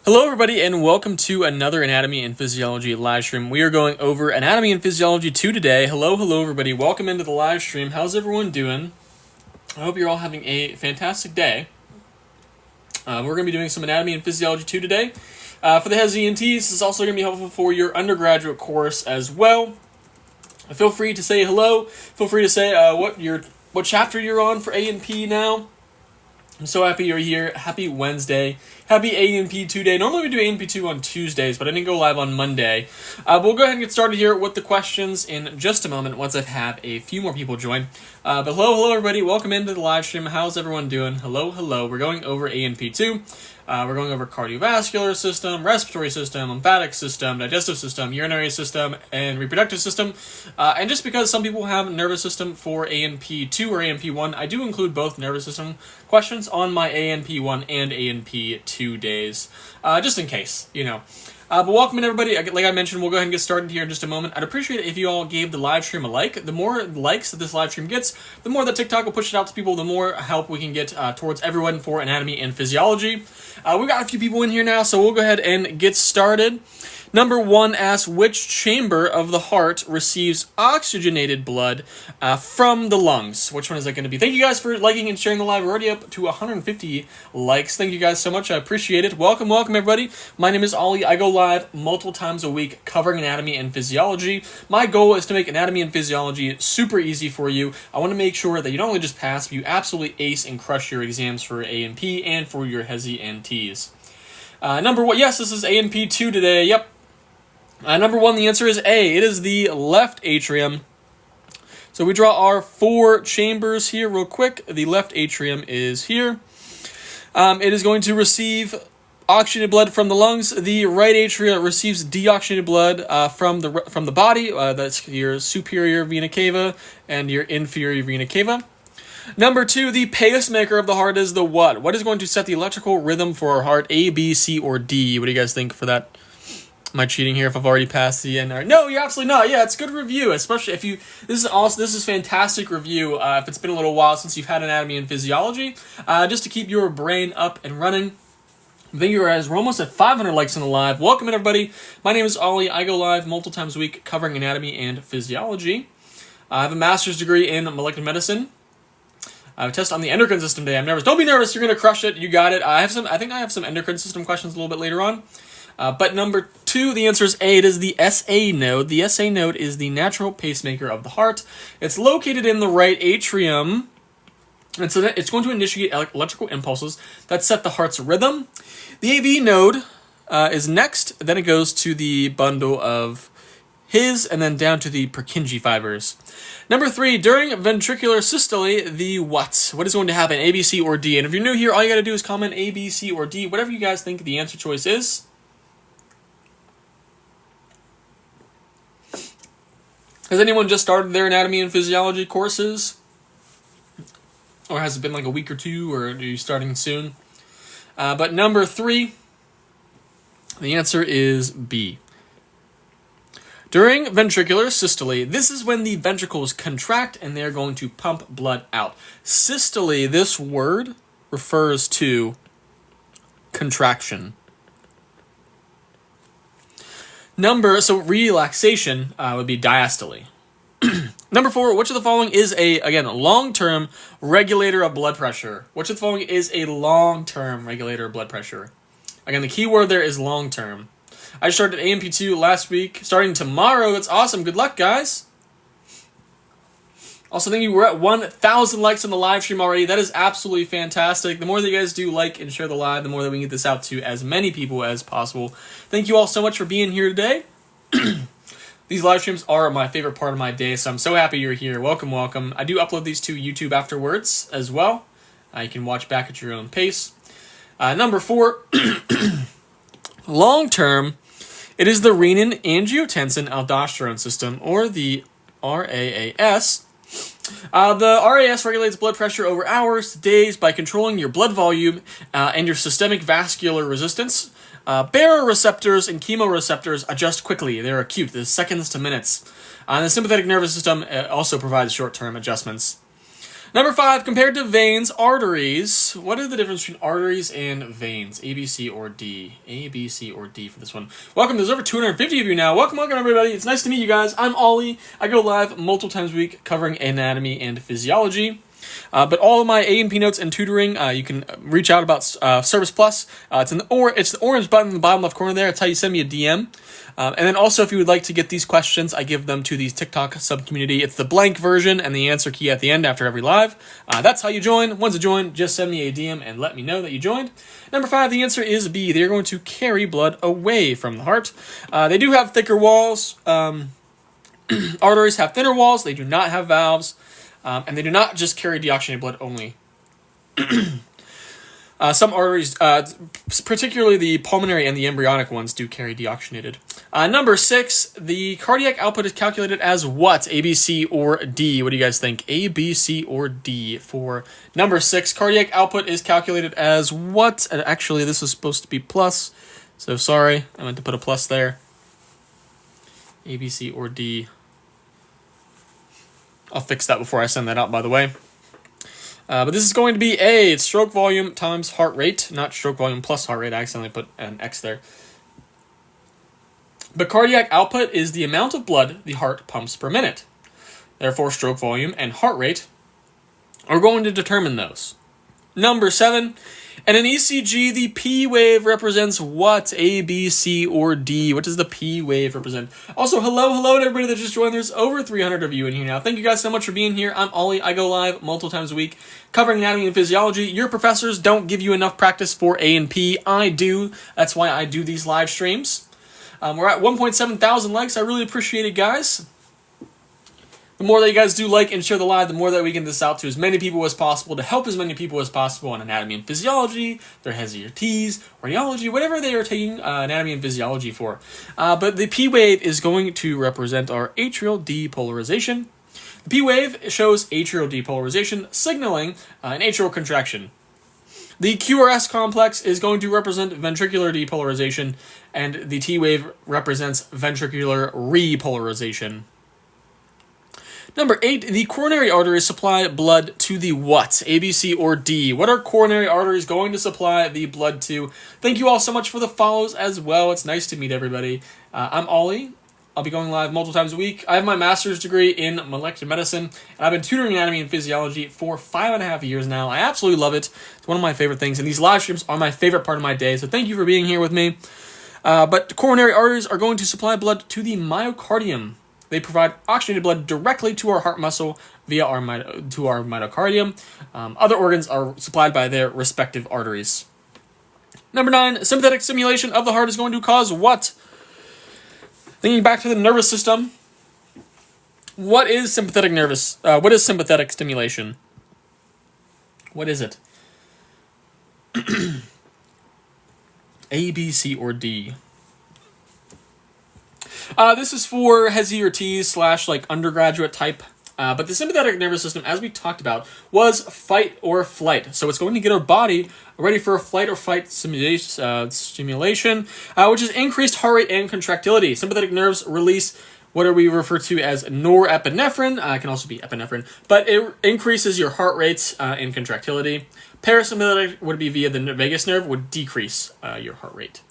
Hello everybody and welcome to another Anatomy and Physiology live stream. We are going over Anatomy and Physiology 2 today. Hello everybody. Welcome into the live stream. How's everyone doing? I hope you're all having a fantastic day. We're going to be doing some Anatomy and Physiology 2 today. For the HESI and Ts, this is also going to be helpful for your undergraduate course as well. Feel free to say hello. Feel free to say what chapter you're on for A and P now. I'm so happy you're here. Happy Wednesday. Happy A&P 2 day. Normally we do A&P 2 on Tuesdays, but I didn't go live on Monday. We'll go ahead and get started here with the questions in just a moment once I've had a few more people join. But hello everybody. Welcome into the live stream. How's everyone doing? Hello. We're going over A&P 2. We're going over cardiovascular system, respiratory system, lymphatic system, digestive system, urinary system, and reproductive system. And just because some people have nervous system for A&P2 or A&P1, I do include both nervous system questions on my A&P1 and A&P2 days, just in case, you know. But welcome in everybody. Like I mentioned, we'll go ahead and get started here in just a moment. I'd appreciate it if you all gave the live stream a like. The more likes that this live stream gets, the more that TikTok will push it out to people, the more help we can get towards everyone for Anatomy and Physiology. We've got a few people in here now, so we'll go ahead and get started. Number 1 asks, which chamber of the heart receives oxygenated blood from the lungs? Which one is that going to be? Thank you guys for liking and sharing the live. We're already up to 150 likes. Thank you guys so much. I appreciate it. Welcome everybody. My name is Ollie. I go live multiple times a week covering anatomy and physiology. My goal is to make anatomy and physiology super easy for you. I want to make sure that you not only just pass, but you absolutely ace and crush your exams for A&P and for your HESI and Ts. Number 1, yes, this is A&P 2 today. Yep. Number 1, the answer is A. It is the left atrium. So we draw our 4 chambers here real quick. The left atrium is here. It is going to receive oxygenated blood from the lungs. The right atria receives deoxygenated blood from the body. That's your superior vena cava and your inferior vena cava. Number 2, the pacemaker of the heart is the what? What is going to set the electrical rhythm for our heart? A, B, C, or D? What do you guys think for that? Am I cheating here if I've already passed the NR? No, you're absolutely not. Yeah, it's good review, especially if you. This is fantastic review. If it's been a little while since you've had anatomy and physiology, just to keep your brain up and running. Thank you guys. We're almost at 500 likes on the live. Welcome in everybody. My name is Ollie. I go live multiple times a week covering anatomy and physiology. I have a master's degree in molecular medicine. I have a test on the endocrine system today. I'm nervous. Don't be nervous. You're gonna crush it. You got it. I think I have some endocrine system questions a little bit later on. But number 2, the answer is A. It is the SA node. The SA node is the natural pacemaker of the heart. It's located in the right atrium, and so it's going to initiate electrical impulses that set the heart's rhythm. The AV node is next. Then it goes to the bundle of His, and then down to the Purkinje fibers. Number 3, during ventricular systole, the what? What is going to happen? A, B, C, or D? And if you're new here, all you got to do is comment A, B, C, or D. Whatever you guys think the answer choice is. Has anyone just started their anatomy and physiology courses? Or has it been like a week or 2, or are you starting soon? But number 3, the answer is B. During ventricular systole, this is when the ventricles contract and they're going to pump blood out. Systole, this word refers to contraction. So relaxation would be diastole. Number 4, which of the following is a long-term regulator of blood pressure? Which of the following is a long-term regulator of blood pressure? Again, the key word there is long-term. I started A&P2 last week, starting tomorrow. That's awesome. Good luck, guys. Also, thank you. We're at 1,000 likes on the live stream already. That is absolutely fantastic. The more that you guys do like and share the live, the more that we can get this out to as many people as possible. Thank you all so much for being here today. These live streams are my favorite part of my day, so I'm so happy you're here. Welcome. I do upload these to YouTube afterwards as well. You can watch back at your own pace. Number 4, long-term, it is the renin-angiotensin-aldosterone system, or the RAAS. The RAS regulates blood pressure over hours to days by controlling your blood volume and your systemic vascular resistance. Baroreceptors and chemoreceptors adjust quickly. They're acute. There's seconds to minutes. The sympathetic nervous system also provides short-term adjustments. Number 5, compared to veins, arteries. What is the difference between arteries and veins? A, B, C, or D? A, B, C, or D for this one. Welcome. There's over 250 of you now. Welcome, everybody. It's nice to meet you guys. I'm Ollie. I go live multiple times a week covering anatomy and physiology. But all of my A&P notes and tutoring, you can reach out about Service Plus. It's the orange button in the bottom left corner there. It's how you send me a DM. And then also, if you would like to get these questions, I give them to the TikTok sub-community. It's the blank version and the answer key at the end after every live. That's how you join. Once you join, just send me a DM and let me know that you joined. Number 5, the answer is B. They're going to carry blood away from the heart. They do have thicker walls. Arteries have thinner walls. They do not have valves. And they do not just carry deoxygenated blood only. Some arteries, particularly the pulmonary and the embryonic ones, do carry deoxygenated. Number 6, the cardiac output is calculated as what? A, B, C, or D? What do you guys think? A, B, C, or D for number 6. Cardiac output is calculated as what? And actually, this is supposed to be plus. So sorry, I meant to put a plus there. A, B, C, or D. I'll fix that before I send that out, by the way. But this is going to be A. It's stroke volume times heart rate, not stroke volume plus heart rate. I accidentally put an X there. But cardiac output is the amount of blood the heart pumps per minute. Therefore, stroke volume and heart rate are going to determine those. Number 7. In an ECG, the P wave represents what? A, B, C, or D? What does the P wave represent? Also, hello to everybody that just joined. There's over 300 of you in here now. Thank you guys so much for being here. I'm Ollie. I go live multiple times a week covering anatomy and physiology. Your professors don't give you enough practice for A and P. I do. That's why I do these live streams. We're at 1.7 thousand likes. I really appreciate it, guys. The more that you guys do like and share the live, the more that we can get this out to as many people as possible to help as many people as possible on anatomy and physiology, their HESI or TEAS, radiology, whatever they are taking anatomy and physiology for. But the P wave is going to represent our atrial depolarization. The P wave shows atrial depolarization, signaling an atrial contraction. The QRS complex is going to represent ventricular depolarization, and the T wave represents ventricular repolarization. Number 8, the coronary arteries supply blood to the what? A, B, C, or D? What are coronary arteries going to supply the blood to? Thank you all so much for the follows as well. It's nice to meet everybody. I'm Ollie. I'll be going live multiple times a week. I have my master's degree in molecular medicine, and I've been tutoring anatomy and physiology for 5.5 years now. I absolutely love it. It's one of my favorite things, and these live streams are my favorite part of my day, so thank you for being here with me. But coronary arteries are going to supply blood to the myocardium. They provide oxygenated blood directly to our heart muscle via our myocardium. Other organs are supplied by their respective arteries. Number 9, sympathetic stimulation of the heart is going to cause what? Thinking back to the nervous system, what is sympathetic stimulation? What is it? A, B, C, or D? This is for HESI or TEAS / like undergraduate type. But the sympathetic nervous system, as we talked about, was fight or flight. So it's going to get our body ready for a flight or fight stimulation, which is increased heart rate and contractility. Sympathetic nerves release what we refer to as norepinephrine. It can also be epinephrine, but it increases your heart rates and contractility. Parasympathetic would be via the vagus nerve, would decrease your heart rate.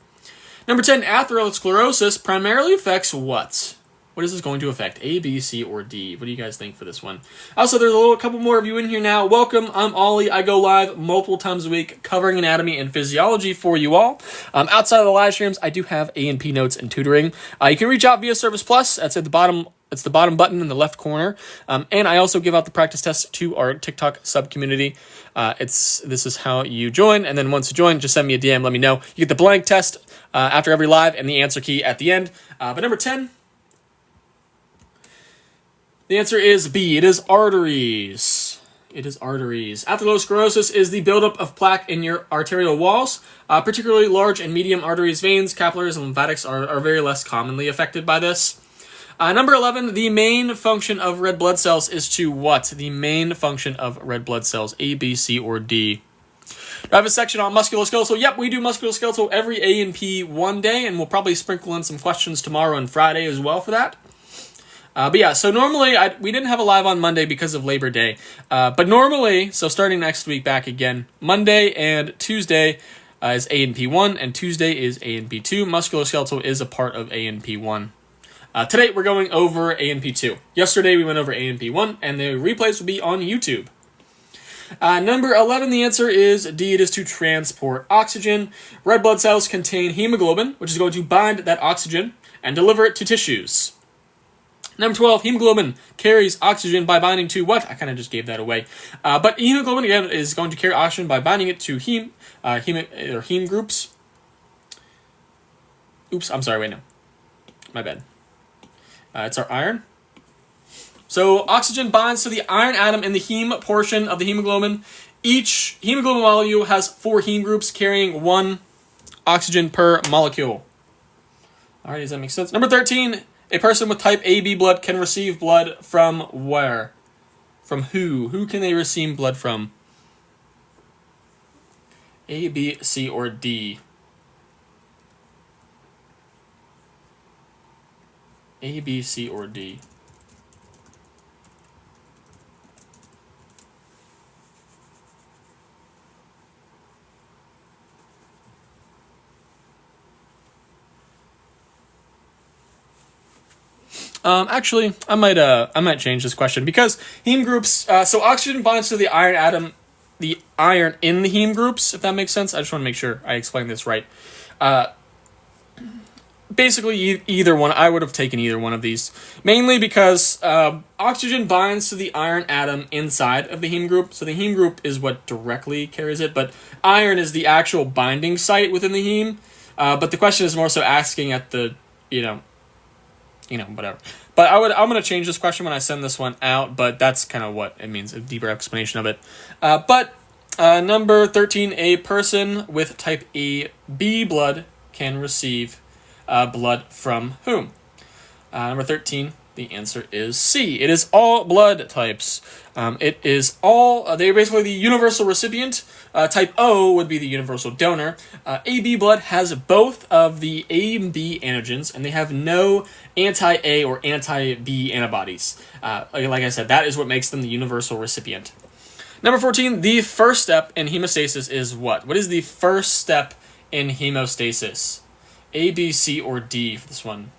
Number 10, atherosclerosis primarily affects what? What is this going to affect? A, B, C, or D? What do you guys think for this one? Also, there's a couple more of you in here now. Welcome. I'm Ollie. I go live multiple times a week covering anatomy and physiology for you all. Outside of the live streams, I do have A&P notes and tutoring. You can reach out via Service Plus. That's at the bottom. It's the bottom button in the left corner. And I also give out the practice tests to our TikTok sub-community. This is how you join. And then once you join, just send me a DM. Let me know. You get the blank test after every live and the answer key at the end. But number 10, the answer is B. It is arteries. It is arteries. Atherosclerosis is the buildup of plaque in your arterial walls. Particularly large and medium arteries, veins, capillaries, and lymphatics are very less commonly affected by this. Number 11, the main function of red blood cells is to what? The main function of red blood cells, A, B, C, or D? Do I have a section on musculoskeletal? Yep, we do musculoskeletal every A&P one day, and we'll probably sprinkle in some questions tomorrow and Friday as well for that. But yeah, so normally we didn't have a live on Monday because of Labor Day. But normally, so starting next week back again, Monday and Tuesday is A&P1, and Tuesday is A&P2. Musculoskeletal is a part of A&P1. Today we're going over A&P2. Yesterday we went over A&P1, and the replays will be on YouTube. Number 11, the answer is D. It is to transport oxygen. Red blood cells contain hemoglobin, which is going to bind that oxygen and deliver it to tissues. Number 12, hemoglobin carries oxygen by binding to what? I kind of just gave that away. But hemoglobin, again, is going to carry oxygen by binding it to heme groups. Oops, I'm sorry, wait, no. My bad. It's our iron. So oxygen binds to the iron atom in the heme portion of the hemoglobin. Each hemoglobin molecule has 4 heme groups carrying 1 oxygen per molecule. All right, does that make sense? Number 13, a person with type AB blood can receive blood from where? From who? Who can they receive blood from? A, B, C, or D? A, B, C, or D? Actually, I might change this question because heme groups. So oxygen binds to the iron atom, the iron in the heme groups. If that makes sense, I just want to make sure I explain this right. Basically, either one. I would have taken either one of these, mainly because oxygen binds to the iron atom inside of the heme group. So the heme group is what directly carries it, but iron is the actual binding site within the heme. But the question is more so asking at the whatever. But I'm going to change this question when I send this one out, but that's kind of what it means, a deeper explanation of it. But number 13, a person with type AB blood can receive blood from whom? Number 13, the answer is C. It is all blood types. It is all, they're basically the universal recipient. Type O would be the universal donor. AB blood has both of the A and B antigens, and they have no anti-A or anti-B antibodies. Like I said, that is what makes them the universal recipient. Number 14, the first step in hemostasis is what? What is the first step in hemostasis? A, B, C, or D for this one?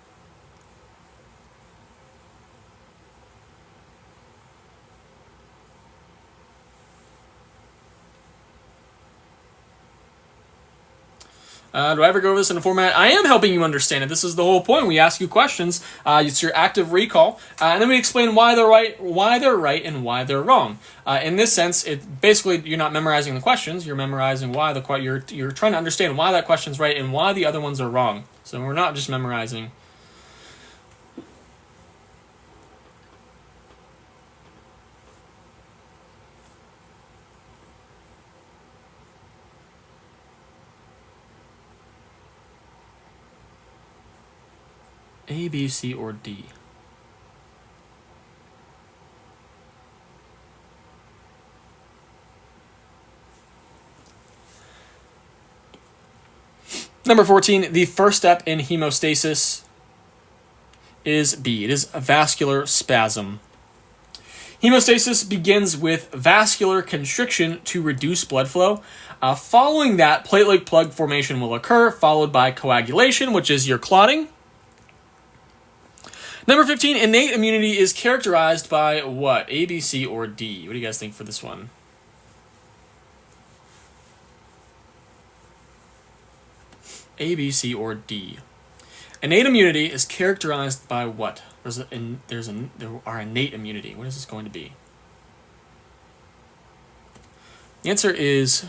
Do I ever go over this in a format? I am helping you understand it. This is the whole point. We ask you questions. It's your active recall, and then we explain why they're right, and why they're wrong. In this sense, it basically you're not memorizing the questions. You're memorizing why you're trying to understand why that question's right and why the other ones are wrong. So we're not just memorizing. A, B, C, or D? Number 14, the first step in hemostasis is B. It is vascular spasm. Hemostasis begins with vascular constriction to reduce blood flow. Following that, platelet plug formation will occur, followed by coagulation, which is your clotting. Number 15, innate immunity is characterized by what? A, B, C, or D? What do you guys think for this one? A, B, C, or D? Innate immunity is characterized by what? There are innate immunity. What is this going to be? The answer is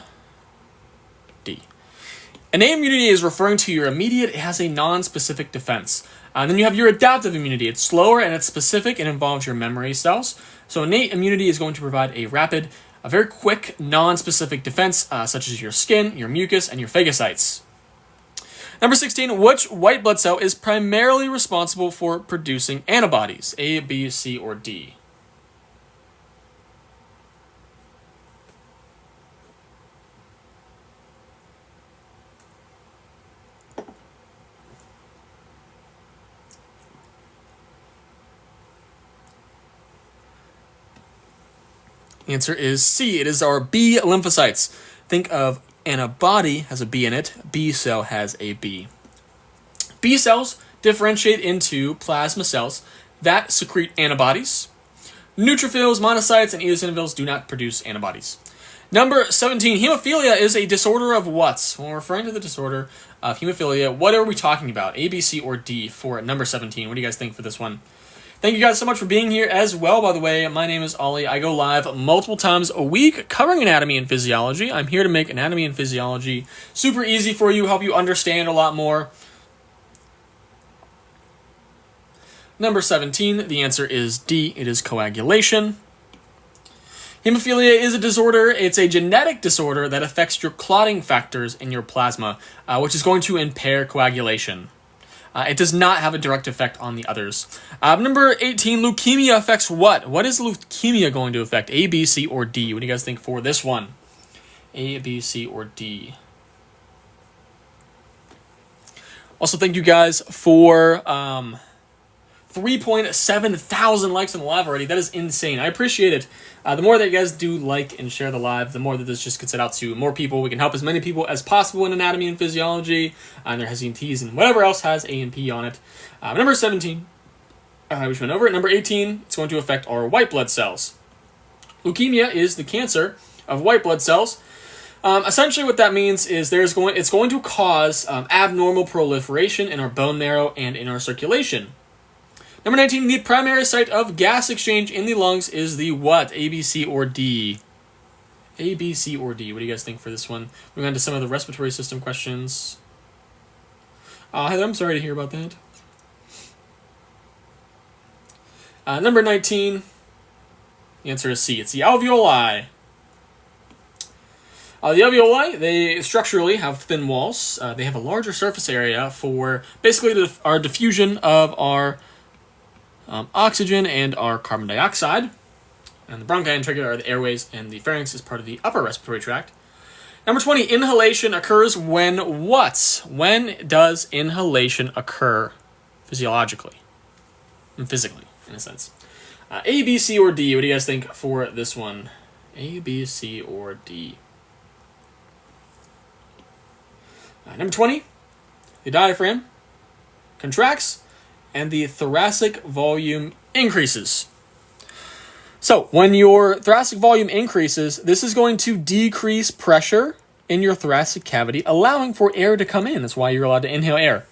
D. Innate immunity is referring to your immediate, it has a non-specific defense. Then you have your adaptive immunity. It's slower and it's specific and involves your memory cells. So innate immunity is going to provide a very quick, non-specific defense, such as your skin, your mucus, and your phagocytes. Number 16, which white blood cell is primarily responsible for producing antibodies? A, B, C, or D? The answer is C. It is our B lymphocytes. Think of antibody has a B in it. B cell has a B. B cells differentiate into plasma cells that secrete antibodies. Neutrophils, monocytes, and eosinophils do not produce antibodies. Number 17, hemophilia is a disorder of what? When we're referring to the disorder of hemophilia, what are we talking about? A, B, C, or D for number 17? What do you guys think for this one? Thank you guys so much for being here as well, by the way. My name is Ollie. I go live multiple times a week covering anatomy and physiology. I'm here to make anatomy and physiology super easy for you, help you understand a lot more. Number 17, the answer is D. It is coagulation. Hemophilia is a disorder. It's a genetic disorder that affects your clotting factors in your plasma, which is going to impair coagulation. It does not have a direct effect on the others. Number 18, leukemia affects what? What is leukemia going to affect? A, B, C, or D? What do you guys think for this one? A, B, C, or D? Also, thank you guys for 3.7 thousand likes on the live already. That is insane. I appreciate it. The more that you guys do like and share the live, the more that this just gets it out to more people. We can help as many people as possible in anatomy and physiology, and their HESI and T's, and whatever else has A and P on it. Number 17, which went over it. Number 18, it's going to affect our white blood cells. Leukemia is the cancer of white blood cells. Essentially what that means is it's going to cause abnormal proliferation in our bone marrow and in our circulation. Number 19, the primary site of gas exchange in the lungs is the what? A, B, C, or D? A, B, C, or D? What do you guys think for this one? Moving on to some of the respiratory system questions. Heather, I'm sorry to hear about that. Number 19, the answer is C. It's the alveoli. The alveoli, they structurally have thin walls. They have a larger surface area for basically our diffusion of our oxygen and our carbon dioxide. And the bronchi and trachea are the airways, and the pharynx is part of the upper respiratory tract. Number 20, inhalation occurs when what? When does inhalation occur physiologically and physically, in a sense? A, B, C, or D? What do you guys think for this one? A, B, C, or D? Number 20, the diaphragm contracts and the thoracic volume increases. So when your thoracic volume increases, this is going to decrease pressure in your thoracic cavity, allowing for air to come in. That's why you're allowed to inhale air.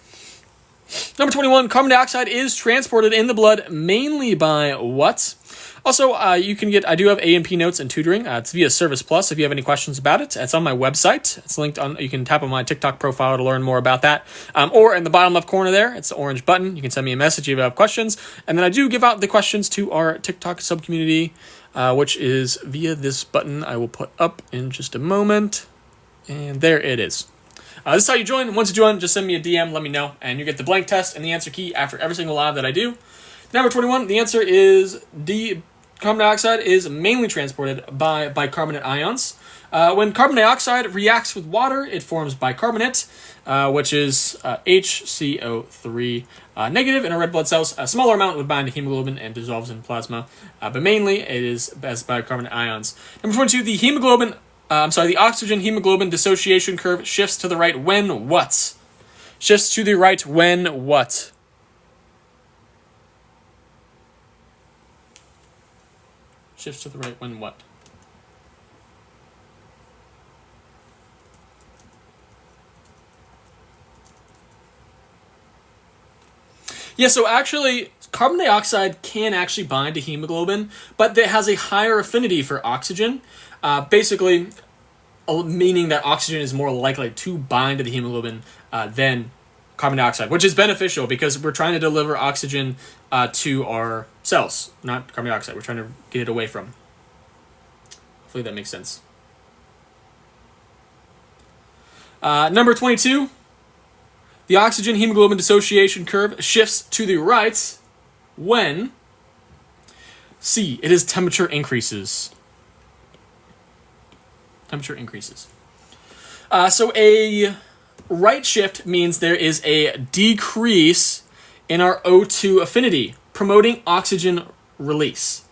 Number 21, carbon dioxide is transported in the blood mainly by what? Also, I do have A&P notes and tutoring. It's via Service Plus if you have any questions about it. It's on my website. It's linked on, you can tap on my TikTok profile to learn more about that. Or in the bottom left corner there, it's the orange button. You can send me a message if you have questions. And then I do give out the questions to our TikTok sub-community, which is via this button I will put up in just a moment. And there it is. This is how you join. Once you join, just send me a DM, let me know, and you get the blank test and the answer key after every single live that I do. Number 21, the answer is D. Carbon dioxide is mainly transported by bicarbonate ions. When carbon dioxide reacts with water, it forms bicarbonate, which is HCO3 negative in our red blood cells. A smaller amount would bind to hemoglobin and dissolves in plasma, but mainly it is as bicarbonate ions. Number 22, the oxygen hemoglobin dissociation curve shifts to the right when what? Shifts to the right when what? Shifts to the right when what? Yeah, so actually, carbon dioxide can actually bind to hemoglobin, but it has a higher affinity for oxygen, basically meaning that oxygen is more likely to bind to the hemoglobin than carbon dioxide, which is beneficial because we're trying to deliver oxygen to our cells, not carbon dioxide. We're trying to get it away from. Hopefully that makes sense. Number 22, the oxygen hemoglobin dissociation curve shifts to the right when C, it is temperature increases. Temperature increases. So a right shift means there is a decrease in our O2 affinity, promoting oxygen release.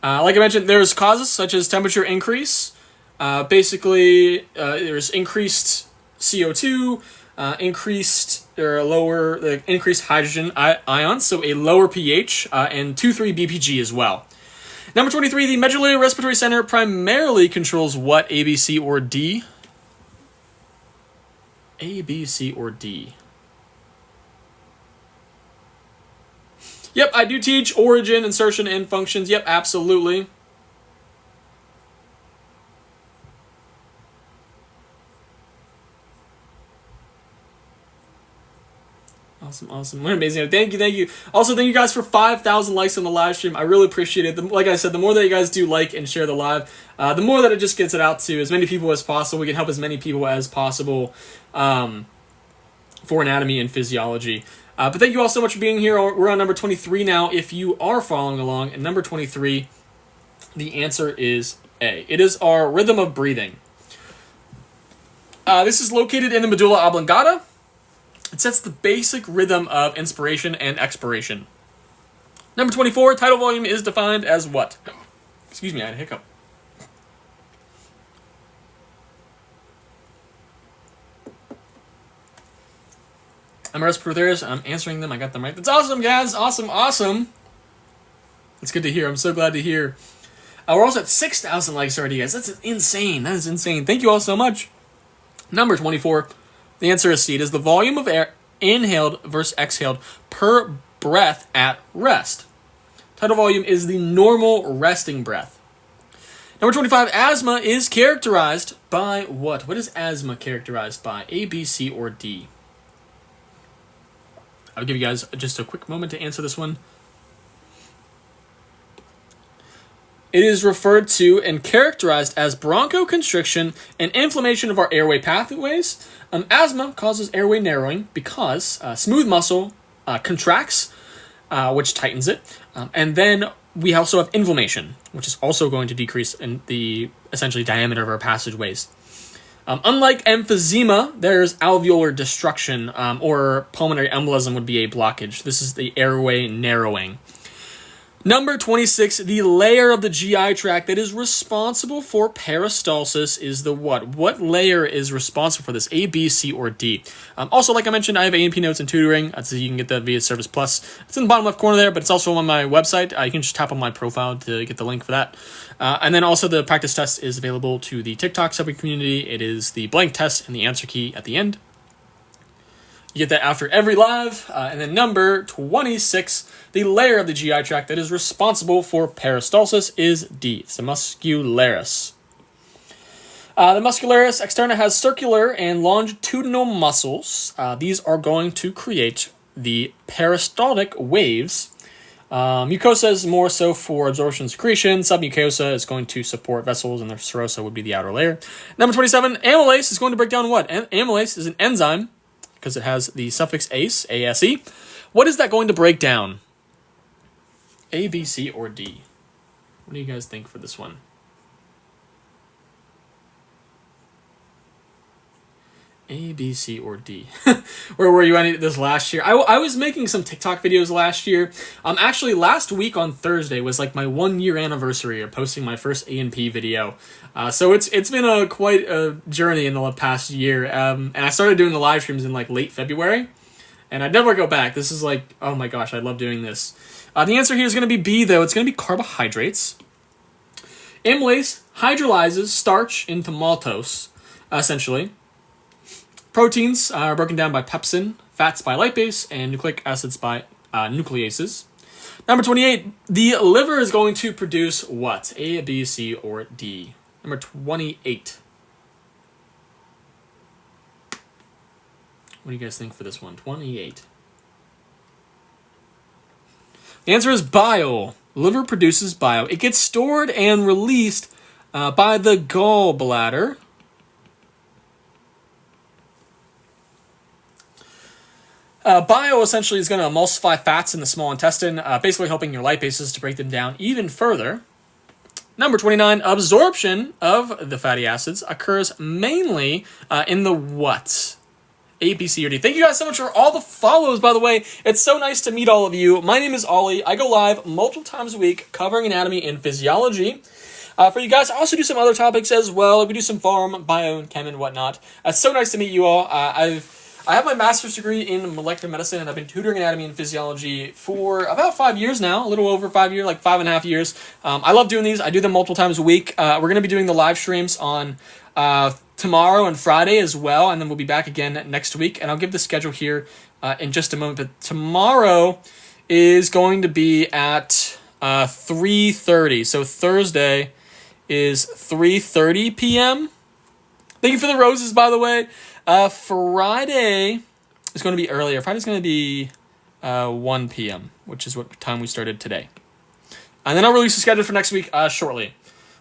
Like I mentioned, there's causes such as temperature increase. Basically, there's increased CO2, increased hydrogen ions, so a lower pH, and 2,3 BPG as well. Number 23, the medullary respiratory center primarily controls what? A, B, C, or D? A, B, C, or D? Yep, I do teach origin, insertion, and functions. Yep, absolutely. Awesome. What amazing. Thank you. Also, thank you guys for 5,000 likes on the live stream. I really appreciate it. Like I said, the more that you guys do like and share the live, the more that it just gets it out to as many people as possible. We can help as many people as possible for anatomy and physiology. But thank you all so much for being here. We're on number 23 now, if you are following along. And number 23, the answer is A. It is our rhythm of breathing. This is located in the medulla oblongata. It sets the basic rhythm of inspiration and expiration. Number 24, tidal volume is defined as what? Excuse me, I had a hiccup. I'm a respiratory therapist. I'm answering them. I got them right. That's awesome, guys. Awesome. It's good to hear. I'm so glad to hear. We're also at 6,000 likes already, guys. That's insane. That is insane. Thank you all so much. Number 24. The answer is C. It is the volume of air inhaled versus exhaled per breath at rest. Tidal volume is the normal resting breath. Number 25. Asthma is characterized by what? What is asthma characterized by? A, B, C, or D? I'll give you guys just a quick moment to answer this one. It is referred to and characterized as bronchoconstriction and inflammation of our airway pathways. Asthma causes airway narrowing because smooth muscle contracts, which tightens it. And then we also have inflammation, which is also going to decrease in the essentially diameter of our passageways. Unlike emphysema, there's alveolar destruction, or pulmonary embolism would be a blockage. This is the airway narrowing. Number 26, the layer of the GI tract that is responsible for peristalsis is the what? What layer is responsible for this? A, B, C, or D? Also, like I mentioned, I have A&P notes and tutoring, so you can get that via Service Plus. It's in the bottom left corner there, but it's also on my website. You can just tap on my profile to get the link for that. And then also the practice test is available to the TikTok subject community. It is the blank test and the answer key at the end. You get that after every live. And then number 26, the layer of the GI tract that is responsible for peristalsis is D. It's the muscularis. The muscularis externa has circular and longitudinal muscles. These are going to create the peristaltic waves. Mucosa is more so for absorption and secretion. Submucosa is going to support vessels, and the serosa would be the outer layer. Number 27, amylase is going to break down what? Amylase is an enzyme, because it has the suffix ase, A-S-E. What is that going to break down? A, B, C, or D? What do you guys think for this one? A, B, C, or D? Where were you at this last year? I was making some TikTok videos last year. Actually, last week on Thursday was like my 1 year anniversary of posting my first A&P video. So it's been quite a journey in the past year. And I started doing the live streams in like late February. And I'd never go back. This is like, oh my gosh, I love doing this. The answer here is going to be B, though. It's going to be carbohydrates. Amylase hydrolyzes starch into maltose, essentially. Proteins are broken down by pepsin, fats by lipase, and nucleic acids by nucleases. Number 28, the liver is going to produce what? A, B, C, or D? Number 28. What do you guys think for this one? 28. The answer is bile. Liver produces bile. It gets stored and released by the gallbladder. Bile essentially is going to emulsify fats in the small intestine, basically helping your lipases to break them down even further. Number 29, absorption of the fatty acids occurs mainly in the what? A, B, C, or D. Thank you guys so much for all the follows, by the way. It's so nice to meet all of you. My name is Ollie. I go live multiple times a week covering anatomy and physiology. For you guys, I also do some other topics as well. We do some pharm, bio, and chem, and whatnot. It's so nice to meet you all. I have my master's degree in molecular medicine, and I've been tutoring anatomy and physiology for about 5 years now, a little over 5 years, like 5.5 years. I love doing these. I do them multiple times a week. We're going to be doing the live streams on tomorrow and Friday as well, and then we'll be back again next week. And I'll give the schedule here in just a moment. But tomorrow is going to be at 3:30. So Thursday is 3:30 p.m. Thank you for the roses, by the way. Friday is going to be earlier. Friday's going to be 1 p.m., which is what time we started today. And then I'll release the schedule for next week shortly,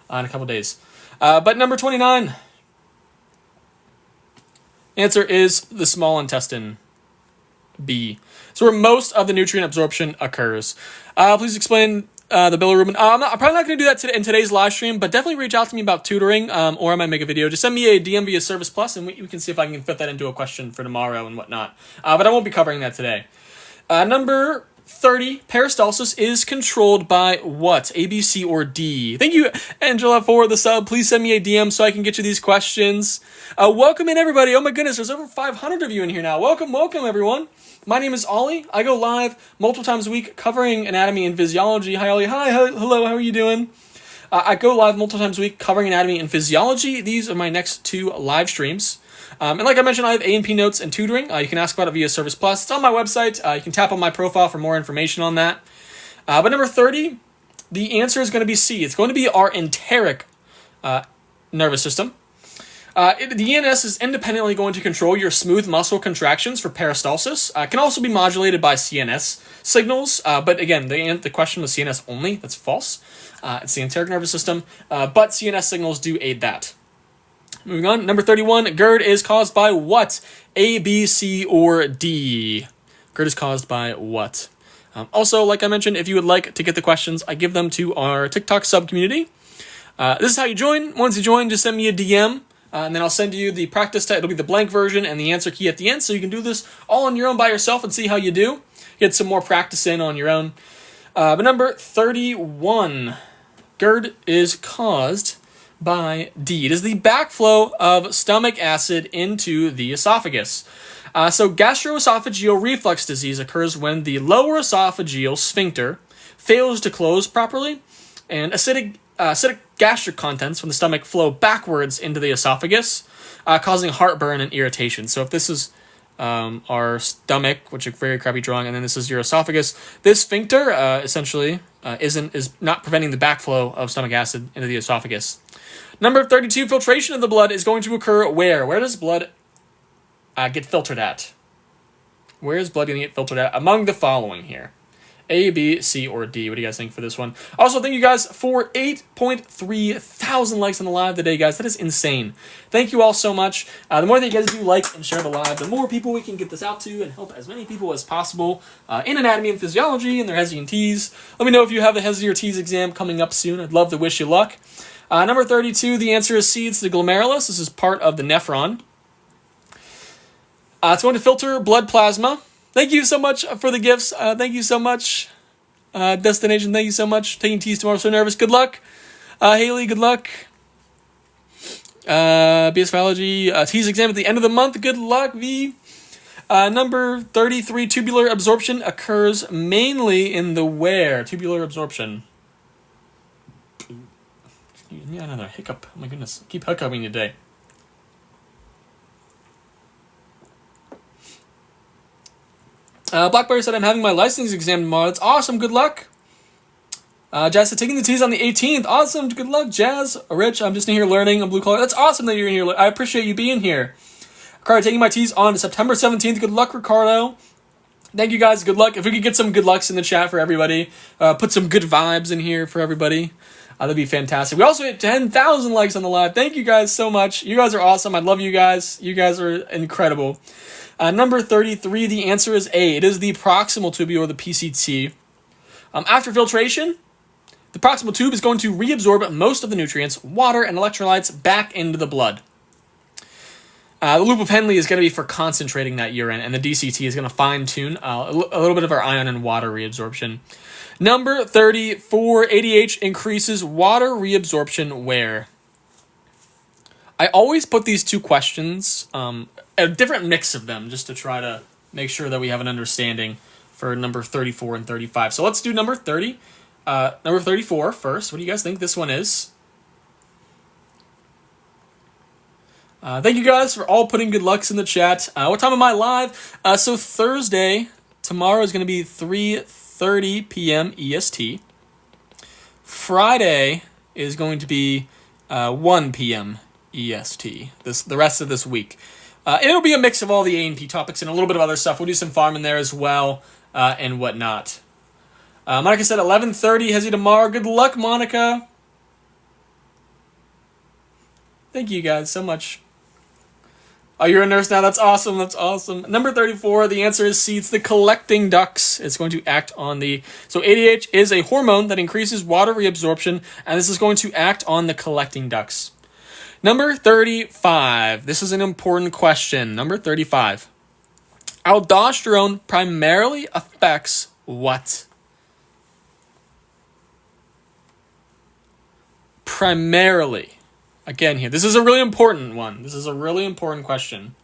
in a couple days. But number 29, answer is the small intestine, B. So where most of the nutrient absorption occurs. Please explain the bilirubin. I'm probably not going to do that today in today's live stream, but definitely reach out to me about tutoring, or I might make a video. Just send me a DM via Service Plus, and we can see if I can fit that into a question for tomorrow and whatnot. But I won't be covering that today. Number 30, peristalsis is controlled by what? A, B, C, or D? Thank you, Angela, for the sub. Please send me a DM so I can get you these questions. Welcome in, everybody. Oh my goodness, there's over 500 of you in here now. Welcome, everyone. My name is Ollie. I go live multiple times a week covering anatomy and physiology. Hi, Ollie. Hi, hello, how are you doing? I go live multiple times a week covering anatomy and physiology. These are my next 2 live streams. And like I mentioned, I have A&P notes and tutoring. You can ask about it via Service Plus. It's on my website. You can tap on my profile for more information on that. But number 30, the answer is going to be C. It's going to be our enteric nervous system. The ENS is independently going to control your smooth muscle contractions for peristalsis. It can also be modulated by CNS signals. But again, the question was CNS only. That's false. It's the enteric nervous system. But CNS signals do aid that. Moving on, number 31, GERD is caused by what? A, B, C, or D? GERD is caused by what? Also, like I mentioned, if you would like to get the questions, I give them to our TikTok sub-community. This is how you join. Once you join, just send me a DM, and then I'll send you the practice test. It'll be the blank version and the answer key at the end, so you can do this all on your own by yourself and see how you do. Get some more practice in on your own. But number 31, GERD is caused by D. It is the backflow of stomach acid into the esophagus. So gastroesophageal reflux disease occurs when the lower esophageal sphincter fails to close properly, and acidic gastric contents from the stomach flow backwards into the esophagus, causing heartburn and irritation. So if this is our stomach, which is a very crappy drawing, and then this is your esophagus, this sphincter essentially is not preventing the backflow of stomach acid into the esophagus. Number 32, filtration of the blood is going to occur where? Where does blood get filtered at? Where is blood going to get filtered at? Among the following here. A, B, C, or D. What do you guys think for this one? Also, thank you guys for 8.3 thousand likes on the live today, guys. That is insane. Thank you all so much. The more that you guys do like and share the live, the more people we can get this out to and help as many people as possible in anatomy and physiology and their HESI and Ts. Let me know if you have a HESI or Ts exam coming up soon. I'd love to wish you luck. Number 32, the answer is C. It's the glomerulus. This is part of the nephron. It's going to filter blood plasma. Thank you so much for the gifts. Thank you so much. Destination, thank you so much. Taking T's tomorrow, so nervous. Good luck. Haley, good luck. BS Biology, T's exam at the end of the month. Good luck, V. Number 33, tubular absorption occurs mainly in the where? Tubular absorption. Excuse me, another hiccup. Oh my goodness, I keep hiccuping today. Blackberry said, I'm having my license exam tomorrow. That's awesome. Good luck. Jazz said, taking the T's on the 18th. Awesome. Good luck, Jazz. Rich, I'm just in here learning. I'm blue collar. That's awesome that you're in here. I appreciate you being here. Ricardo, taking my T's on September 17th. Good luck, Ricardo. Thank you, guys. Good luck. If we could get some good lucks in the chat for everybody, put some good vibes in here for everybody. That'd be fantastic. We also hit 10,000 likes on the live. Thank you guys so much. You guys are awesome. I love you guys. You guys are incredible. Number 33, the answer is A. It is the proximal tube, or the PCT. After filtration, the proximal tube is going to reabsorb most of the nutrients, water, and electrolytes back into the blood. The loop of Henle is going to be for concentrating that urine, and the DCT is going to fine-tune a little bit of our ion and water reabsorption. Number 34, ADH increases water reabsorption where? I always put these two questions, a different mix of them, just to try to make sure that we have an understanding for number 34 and 35. So let's do number 34 first. What do you guys think this one is? Thank you guys for all putting good lucks in the chat. What time am I live? So Thursday, tomorrow is going to be 3:30 p.m. EST. Friday is going to be 1 p.m. EST. The rest of this week. It'll be a mix of all the A&P topics and a little bit of other stuff. We'll do some farm in there as well and whatnot. Monica said 11:30 HESI tomorrow. Good luck, Monica. Thank you guys so much. Oh, you're a nurse now. That's awesome. That's awesome. Number 34, the answer is C. It's the collecting ducts. It's going to act on So ADH is a hormone that increases water reabsorption, and this is going to act on the collecting ducts. Number 35. This is an important question. Number 35. Aldosterone primarily affects what? Primarily. Again here, this is a really important one. This is a really important question.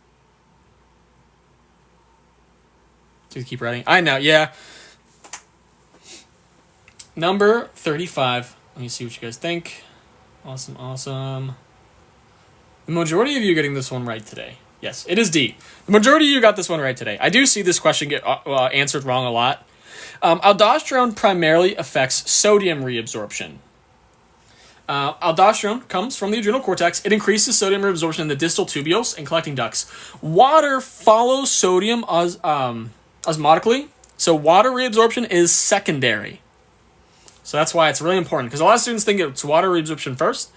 Just keep writing. I know, yeah. Number 35. Let me see what you guys think. Awesome, awesome. The majority of you are getting this one right today. Yes, it is D. The majority of you got this one right today. I do see this question get answered wrong a lot. Aldosterone primarily affects sodium reabsorption. Aldosterone comes from the adrenal cortex. It increases sodium reabsorption in the distal tubules and collecting ducts. Water follows sodium osmotically, so water reabsorption is secondary. So that's why it's really important, because a lot of students think it's water reabsorption first.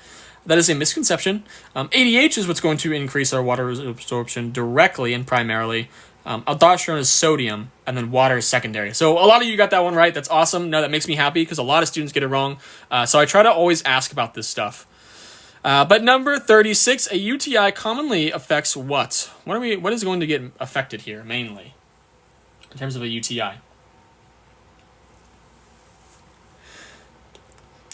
That is a misconception. ADH is what's going to increase our water reabsorption directly and primarily. Aldosterone is sodium, and then water is secondary. So a lot of you got that one right. That's awesome. No, that makes me happy because a lot of students get it wrong. So I try to always ask about this stuff. But number 36, a UTI commonly affects what? What is going to get affected here mainly in terms of a UTI?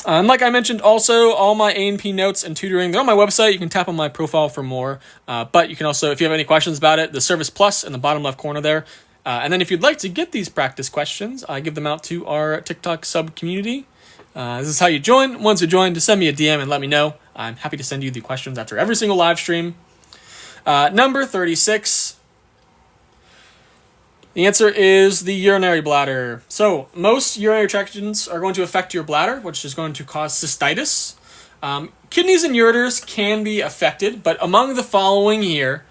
And like I mentioned, also, all my A&P notes and tutoring, they're on my website. You can tap on my profile for more. But you can also, if you have any questions about it, the Service Plus in the bottom left corner there. And then if you'd like to get these practice questions, I give them out to our TikTok sub-community. This is how you join. Once you join, just send me a DM and let me know. I'm happy to send you the questions after every single live stream. Number 36. The answer is the urinary bladder. So most urinary tractions are going to affect your bladder, which is going to cause cystitis. Kidneys and ureters can be affected, but among the following here,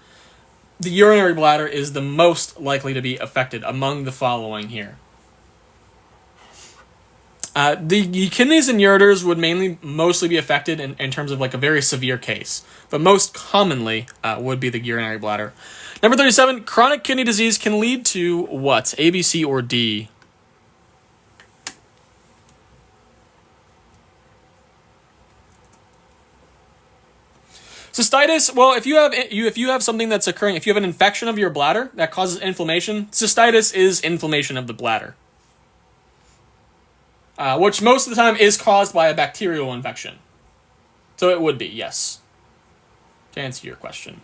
the urinary bladder is the most likely to be affected among the following here. The kidneys and ureters would mostly be affected in terms of like a very severe case, but most commonly would be the urinary bladder. Number 37, chronic kidney disease can lead to what? A, B, C, or D? Cystitis, well, if you have something that's occurring, if you have an infection of your bladder that causes inflammation, cystitis is inflammation of the bladder. Which most of the time is caused by a bacterial infection. So it would be, yes. To answer your question.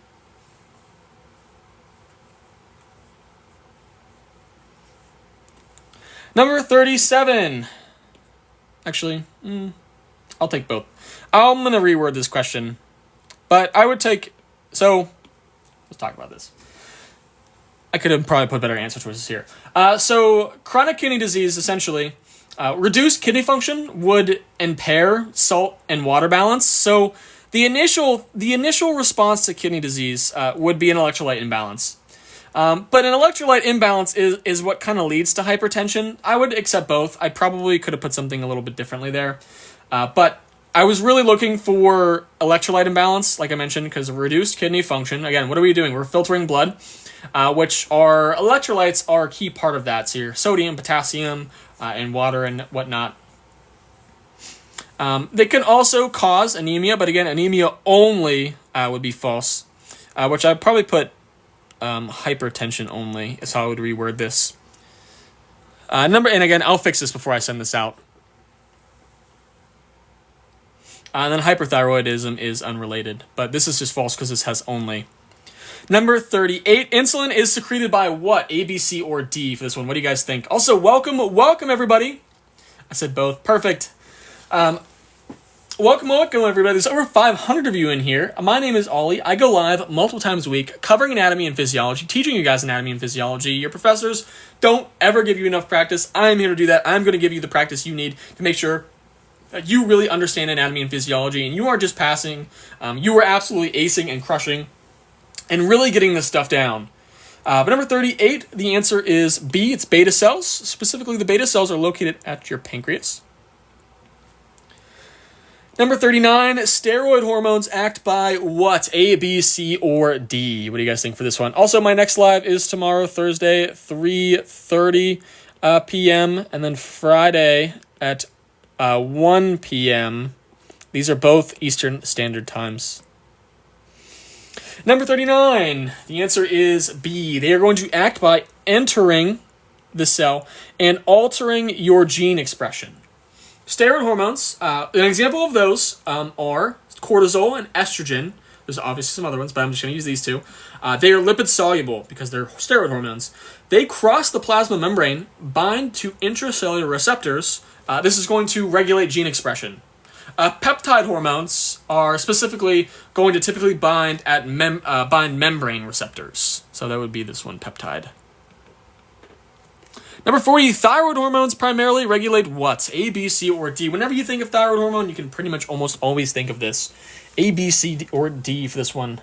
Number 37. Actually, I'll take both. I'm going to reword this question. But I would take... So, let's talk about this. I could have probably put better answer choices here. So, chronic kidney disease, essentially, reduced kidney function would impair salt and water balance. So, the initial response to kidney disease would be an electrolyte imbalance. But an electrolyte imbalance is what kind of leads to hypertension. I would accept both. I probably could have put something a little bit differently there. But I was really looking for electrolyte imbalance, like I mentioned, because of reduced kidney function. Again, what are we doing? We're filtering blood, which are electrolytes are a key part of that. So your sodium, potassium, and water and whatnot. They can also cause anemia, but again, anemia only would be false. which I'd probably put hypertension only is how I would reword this. And again, I'll fix this before I send this out. And then hyperthyroidism is unrelated, but this is just false because this has only. Number 38, insulin is secreted by what? A, B, C, or D for this one. What do you guys think? Also, welcome everybody. I said both. Perfect. Welcome everybody. There's over 500 of you in here. My name is Ollie. I go live multiple times a week covering anatomy and physiology, teaching you guys anatomy and physiology. Your professors don't ever give you enough practice. I'm here to do that. I'm going to give you the practice you need to make sure that you really understand anatomy and physiology and you aren't just passing. You are absolutely acing and crushing and really getting this stuff down. But number 38, the answer is B. It's beta cells. Specifically, the beta cells are located at your pancreas. Number 39, steroid hormones act by what? A, B, C, or D? What do you guys think for this one? Also, my next live is tomorrow, Thursday, 3:30 p.m. And then Friday at 1 p.m. These are both Eastern Standard Times. Number 39, the answer is B. They are going to act by entering the cell and altering your gene expression. Steroid hormones, an example of those are cortisol and estrogen. There's obviously some other ones, but I'm just going to use these two. They are lipid soluble because they're steroid hormones. They cross the plasma membrane, bind to intracellular receptors. This is going to regulate gene expression. Peptide hormones are specifically going to typically bind at membrane receptors. So that would be this one, peptide. Number 40, thyroid hormones primarily regulate what? A, B, C, or D. Whenever you think of thyroid hormone, you can pretty much almost always think of this. A, B, C, or D for this one.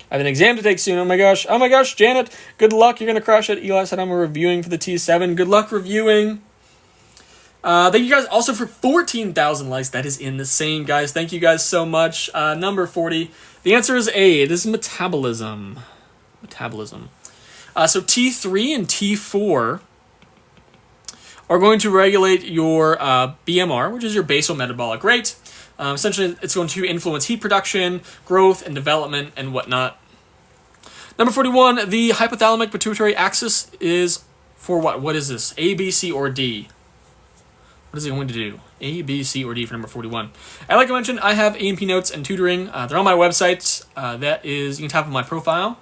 I have an exam to take soon. Oh my gosh, Janet, good luck. You're going to crush it. Eli said I'm reviewing for the T7. Good luck reviewing. Thank you guys also for 14,000 likes. That is insane, guys. Thank you guys so much. Number 40, the answer is A. It is metabolism. So T3 and T4 are going to regulate your BMR, which is your basal metabolic rate. Essentially, it's going to influence heat production, growth, and development, and whatnot. Number 41, the hypothalamic pituitary axis is for what? What is this? A, B, C, or D? What is it going to do? A, B, C, or D for number 41. And like I mentioned, I have A&P notes and tutoring. They're on my website. That is, you can tap on my profile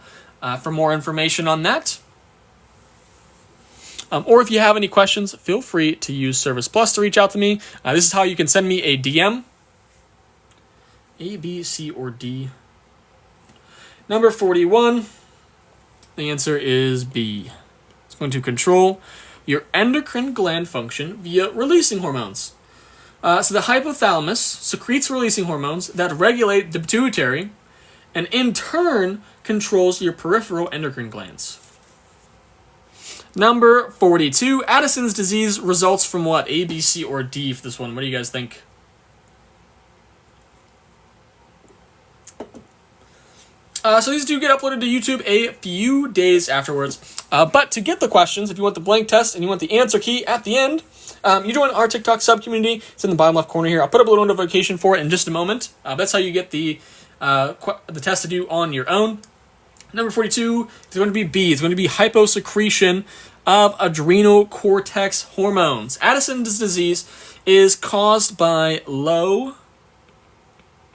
for more information on that. Or if you have any questions, feel free to use Service Plus to reach out to me. This is how you can send me a DM. A, B, C, or D. Number 41, the answer is B. It's going to control your endocrine gland function via releasing hormones. So the hypothalamus secretes releasing hormones that regulate the pituitary and in turn controls your peripheral endocrine glands. Number 42, Addison's disease results from what? A, B, C, or D for this one. What do you guys think? So these do get uploaded to YouTube a few days afterwards. But to get the questions, if you want the blank test and you want the answer key at the end, you join our TikTok sub-community. It's in the bottom left corner here. I'll put up a little notification for it in just a moment. That's how you get the test to do on your own. Number 42 is going to be B. It's going to be hyposecretion of adrenal cortex hormones. Addison's disease is caused by low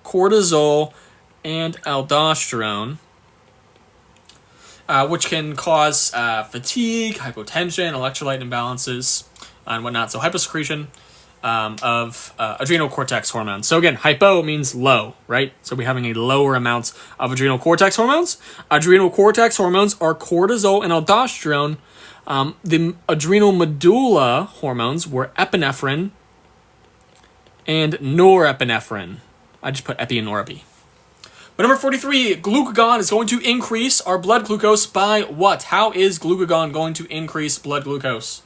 cortisol and aldosterone, which can cause fatigue, hypotension, electrolyte imbalances, and whatnot. So hyposecretion of adrenal cortex hormones. So again, hypo means low, right? So we're having a lower amount of adrenal cortex hormones. Adrenal cortex hormones are cortisol and aldosterone. The adrenal medulla hormones were epinephrine and norepinephrine. I just put epi and norepi. But number 43, glucagon is going to increase our blood glucose by what? How is glucagon going to increase blood glucose?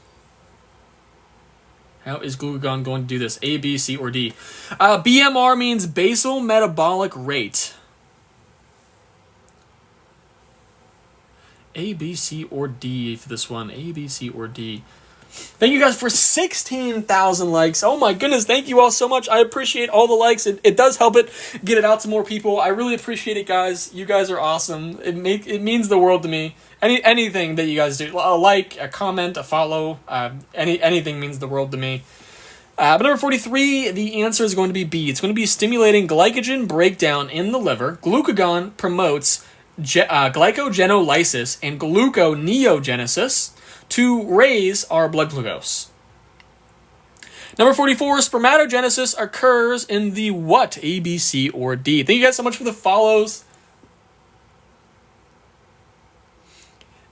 How is glucagon going to do this? A, B, C, or D? BMR means basal metabolic rate. A, B, C, or D for this one. A, B, C, or D. Thank you guys for 16,000 likes. Oh my goodness, thank you all so much. I appreciate all the likes. It does help it get it out to more people. I really appreciate it, guys. You guys are awesome. It means the world to me. Anything that you guys do, a like, a comment, a follow, anything means the world to me. But number 43, the answer is going to be B. It's going to be stimulating glycogen breakdown in the liver. Glucagon promotes glycogenolysis and gluconeogenesis to raise our blood glucose. Number 44, spermatogenesis occurs in the what? A, B, C, or D? Thank you guys so much for the follows.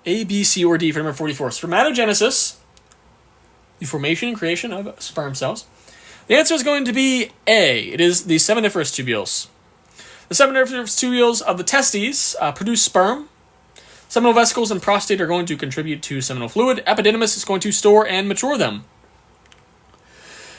A, B, C, or D for number 44. Spermatogenesis, the formation and creation of sperm cells. The answer is going to be A. It is the seminiferous tubules. The seminiferous tubules of the testes produce sperm. Seminal vesicles and prostate are going to contribute to seminal fluid. Epididymis is going to store and mature them.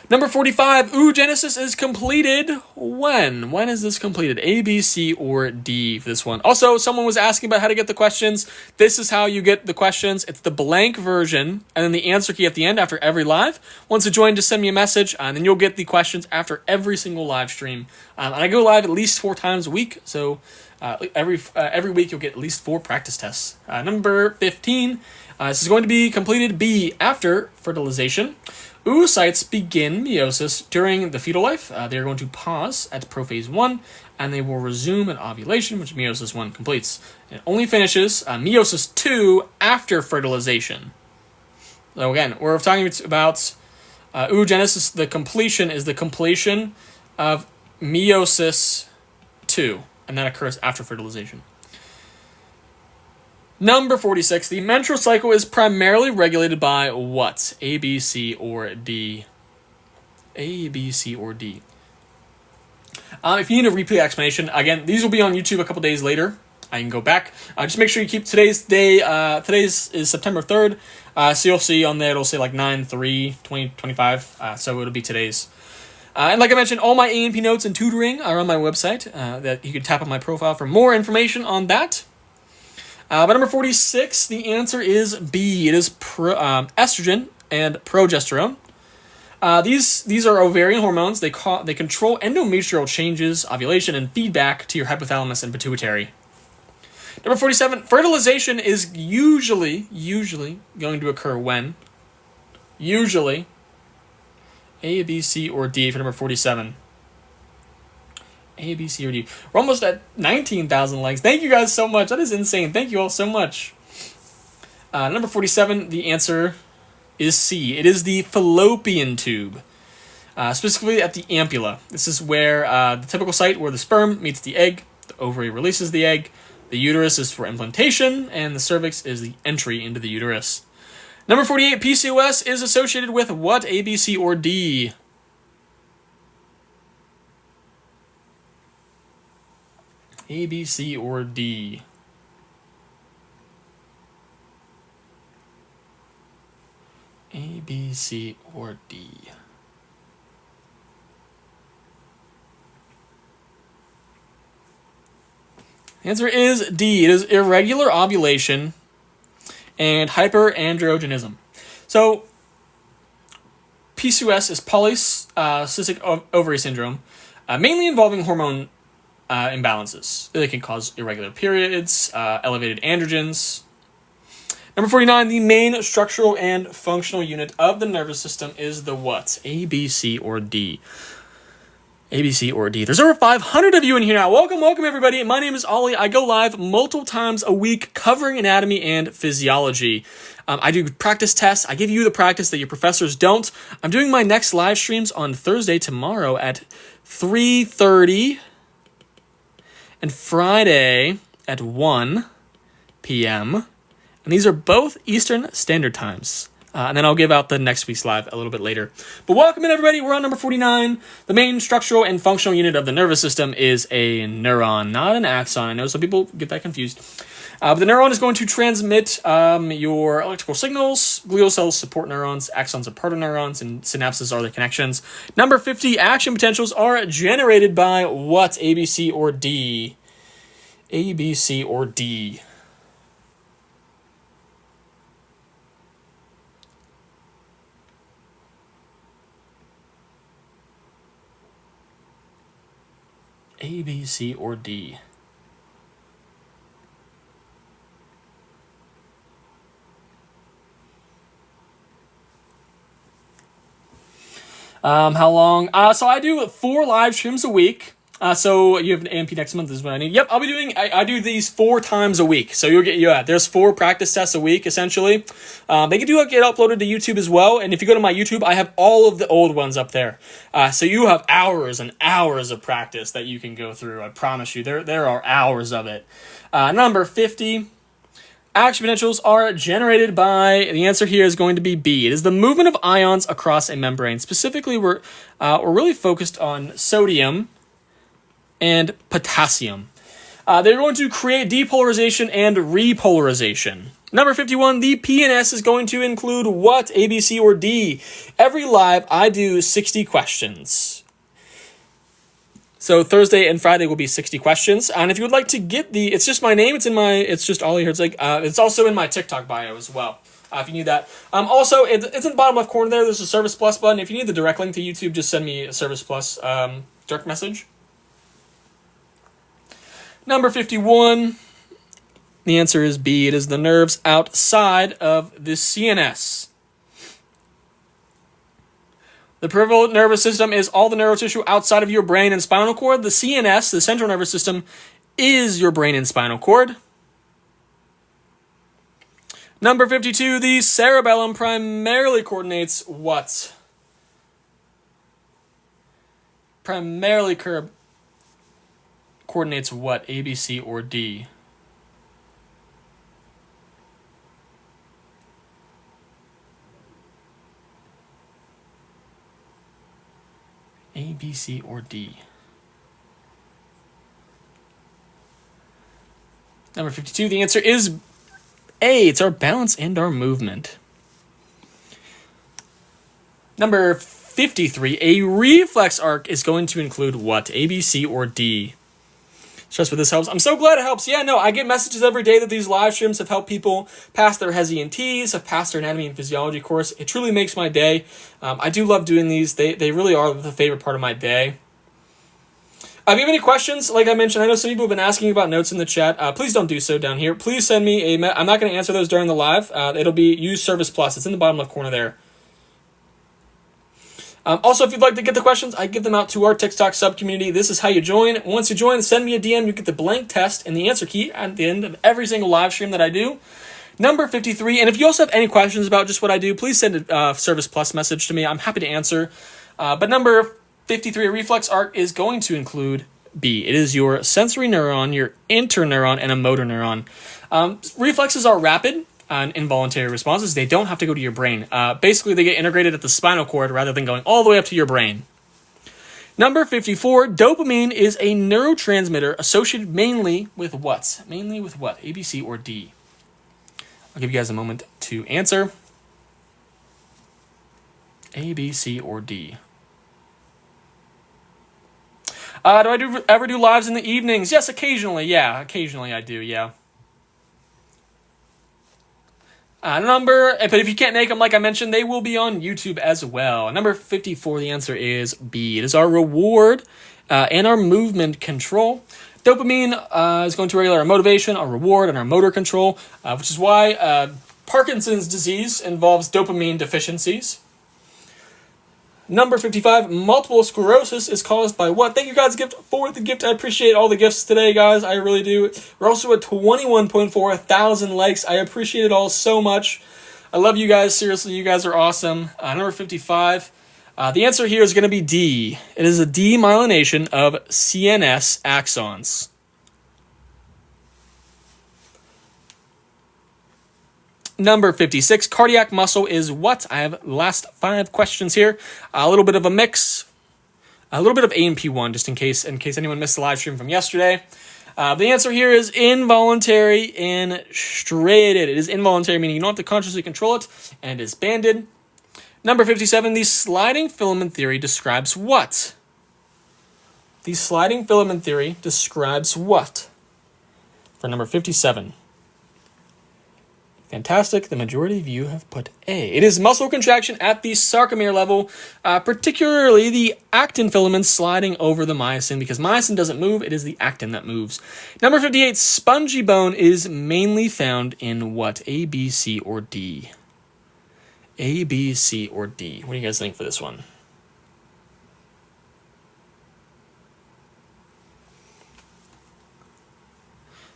Number 45, oogenesis is completed when? When is this completed? A, B, C, or D for this one. Also, someone was asking about how to get the questions. This is how you get the questions. It's the blank version, and then the answer key at the end after every live. Once you join, just send me a message, and then you'll get the questions after every single live stream. And I go live at least 4 times a week, so every week you'll get at least 4 practice tests. Number 15, this is going to be completed B, after fertilization. Oocytes begin meiosis during the fetal life. They are going to pause at prophase 1, and they will resume at ovulation, which meiosis 1 completes. It only finishes meiosis 2 after fertilization. So again, we're talking about oogenesis. The completion is the completion of meiosis 2, and that occurs after fertilization. Number 46, the menstrual cycle is primarily regulated by what? A, B, C, or D? A, B, C, or D? If you need a replay explanation, again, these will be on YouTube a couple days later. I can go back. Just make sure you keep today's day. Today's is September 3rd. So you'll see on there, it'll say like 9/3/2025. So it'll be today's. And like I mentioned, all my A&P notes and tutoring are on my website. That you can tap on my profile for more information on that. But number 46, the answer is B. It is estrogen and progesterone. These are ovarian hormones. They control endometrial changes, ovulation, and feedback to your hypothalamus and pituitary. Number 47, fertilization is usually going to occur when? Usually. A, B, C, or D for number 47. A, B, C, or D. We're almost at 19,000 likes. Thank you guys so much. That is insane. Thank you all so much. Number 47, the answer is C. It is the fallopian tube, specifically at the ampulla. This is where the typical site where the sperm meets the egg, the ovary releases the egg, the uterus is for implantation, and the cervix is the entry into the uterus. Number 48, PCOS is associated with what? A, B, C, or D? A, B, C, or D? A, B, C, or D? The answer is D. It is irregular ovulation and hyperandrogenism. So, PCOS is polycystic ovary syndrome, mainly involving hormone imbalances. They can cause irregular periods, elevated androgens. Number 49, the main structural and functional unit of the nervous system is the what? A, B, C, or D? A, B, C, or D. There's over 500 of you in here now. Welcome, everybody. My name is Ollie. I go live multiple times a week covering anatomy and physiology. I do practice tests. I give you the practice that your professors don't. I'm doing my next live streams on Thursday, tomorrow at 3:30, and Friday at 1 p.m. And these are both Eastern Standard Times. And then I'll give out the next week's live a little bit later. But welcome in, everybody. We're on number 49. The main structural and functional unit of the nervous system is a neuron, not an axon. I know some people get that confused. But the neuron is going to transmit your electrical signals. Glial cells support neurons. Axons are part of neurons, and synapses are the connections. Number 50, action potentials are generated by what? A, B, C, or D? A, B, C, or D? A, B, C, or D? How long? So I do 4 live streams a week. So you have an AMP next month is what I need. Yep, I'll be doing. I do these 4 times a week. So you'll get there's 4 practice tests a week essentially. They can get uploaded to YouTube as well. And if you go to my YouTube, I have all of the old ones up there. So you have hours and hours of practice that you can go through. I promise you, there are hours of it. Number 50. Action potentials are generated by, the answer here is going to be B. It is the movement of ions across a membrane. Specifically, we're really focused on sodium and potassium. They're going to create depolarization and repolarization. Number 51, the PNS is going to include what? A, B, C, or D? Every live, I do 60 questions. So Thursday and Friday will be 60 questions. And if you would like to get it's just my name. It's just Ollie Herzig. It's also in my TikTok bio as well. If you need that. Also, it's in the bottom left corner there. There's a Service Plus button. If you need the direct link to YouTube, just send me a Service Plus direct message. Number 51. The answer is B. It is the nerves outside of the CNS. The peripheral nervous system is all the neurotissue outside of your brain and spinal cord. The CNS, the central nervous system, is your brain and spinal cord. Number 52, the cerebellum primarily coordinates what? Coordinates what? A, B, C, or D? A, B, C, or D? Number 52, the answer is A. It's our balance and our movement. Number 53, a reflex arc is going to include what? A, B, C, or D? Trust me, this helps. I'm so glad it helps. Yeah, no, I get messages every day that these live streams have helped people pass their HESI and Ts, have passed their anatomy and physiology course. It truly makes my day. I do love doing these. They really are the favorite part of my day. If you have any questions, like I mentioned, I know some people have been asking about notes in the chat. Please don't do so down here. Please send me I'm not going to answer those during the live. It'll be use Service Plus. It's in the bottom left corner there. Also, if you'd like to get the questions, I give them out to our TikTok sub-community. This is how you join. Once you join, send me a DM. You get the blank test and the answer key at the end of every single live stream that I do. Number 53, and if you also have any questions about just what I do, please send a Service Plus message to me. I'm happy to answer. But number 53, a reflex arc is going to include B. It is your sensory neuron, your interneuron, and a motor neuron. Reflexes are rapid and involuntary responses. They don't have to go to your brain. Basically, they get integrated at the spinal cord rather than going all the way up to your brain. Number 54, dopamine is a neurotransmitter associated mainly with what? Mainly with what? A, B, C, or D? I'll give you guys a moment to answer. A, B, C, or D? Do I ever do lives in the evenings? Yes, occasionally. Yeah, occasionally I do, yeah. But if you can't make them, like I mentioned, they will be on YouTube as well. Number 54, the answer is B. It is our reward and our movement control. Dopamine is going to regulate our motivation, our reward, and our motor control, which is why Parkinson's disease involves dopamine deficiencies. Number 55, multiple sclerosis is caused by what? Thank you guys for the gift. I appreciate all the gifts today, guys. I really do. We're also at 21.4 thousand likes. I appreciate it all so much. I love you guys. Seriously, you guys are awesome. Number 55, the answer here is going to be D. It is a demyelination of CNS axons. Number 56, cardiac muscle is what? I have the last 5 questions here. A little bit of a mix. A little bit of AMP1, just in case anyone missed the live stream from yesterday. The answer here is involuntary and striated. It is involuntary, meaning you don't have to consciously control it, and it is banded. Number 57, the sliding filament theory describes what? The sliding filament theory describes what? For number 57. Fantastic. The majority of you have put A. It is muscle contraction at the sarcomere level, particularly the actin filaments sliding over the myosin, because myosin doesn't move, it is the actin that moves. Number 58, spongy bone is mainly found in what? A, B, C, or D? A, B, C, or D? What do you guys think for this one?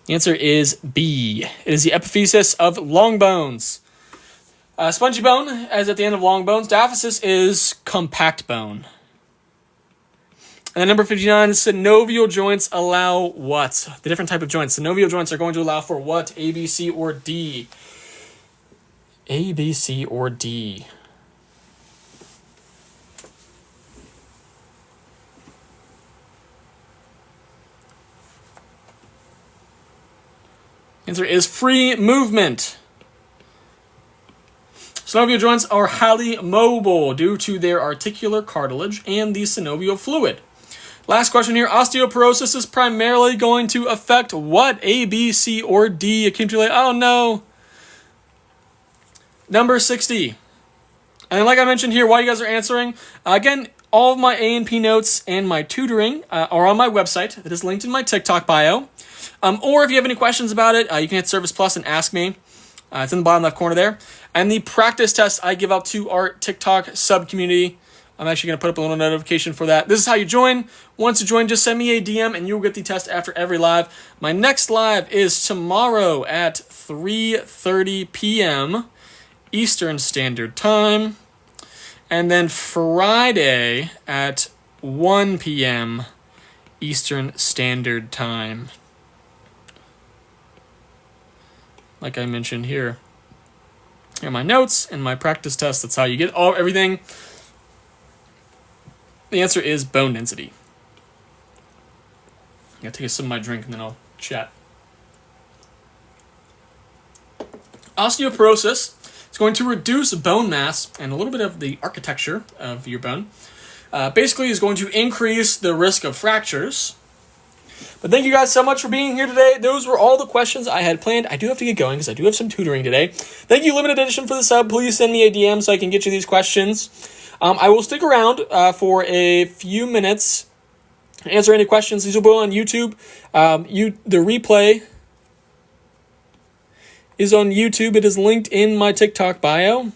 The answer is B. It is the epiphysis of long bones. Spongy bone is at the end of long bones. Diaphysis is compact bone. And then number 59, synovial joints allow what? The different type of joints. Synovial joints are going to allow for what? A, B, C, or D? A, B, C, or D? Answer is free movement. Synovial joints are highly mobile due to their articular cartilage and the synovial fluid. Last question here. Osteoporosis is primarily going to affect what? A, B, C, or D? It came too late. Oh, no. Number 60. And like I mentioned here, while you guys are answering, again, all of my A&P notes and my tutoring are on my website. That is linked in my TikTok bio. Or if you have any questions about it, you can hit Service Plus and ask me. It's in the bottom left corner there. And the practice test I give out to our TikTok sub-community. I'm actually going to put up a little notification for that. This is how you join. Once you join, just send me a DM and you'll get the test after every live. My next live is tomorrow at 3:30 p.m. Eastern Standard Time. And then Friday at 1 p.m. Eastern Standard Time. Like I mentioned here. Here are my notes and my practice test. That's how you get everything. The answer is bone density. I'm going to take a sip of my drink and then I'll chat. Osteoporosis is going to reduce bone mass and a little bit of the architecture of your bone. Basically, is going to increase the risk of fractures. But thank you guys so much for being here today. Those were all the questions I had planned. I do have to get going because I do have some tutoring today. Thank you, Limited Edition, for the sub. Please send me a DM so I can get you these questions. I will stick around for a few minutes and answer any questions. These will be on YouTube. The replay is on YouTube. It is linked in my TikTok bio.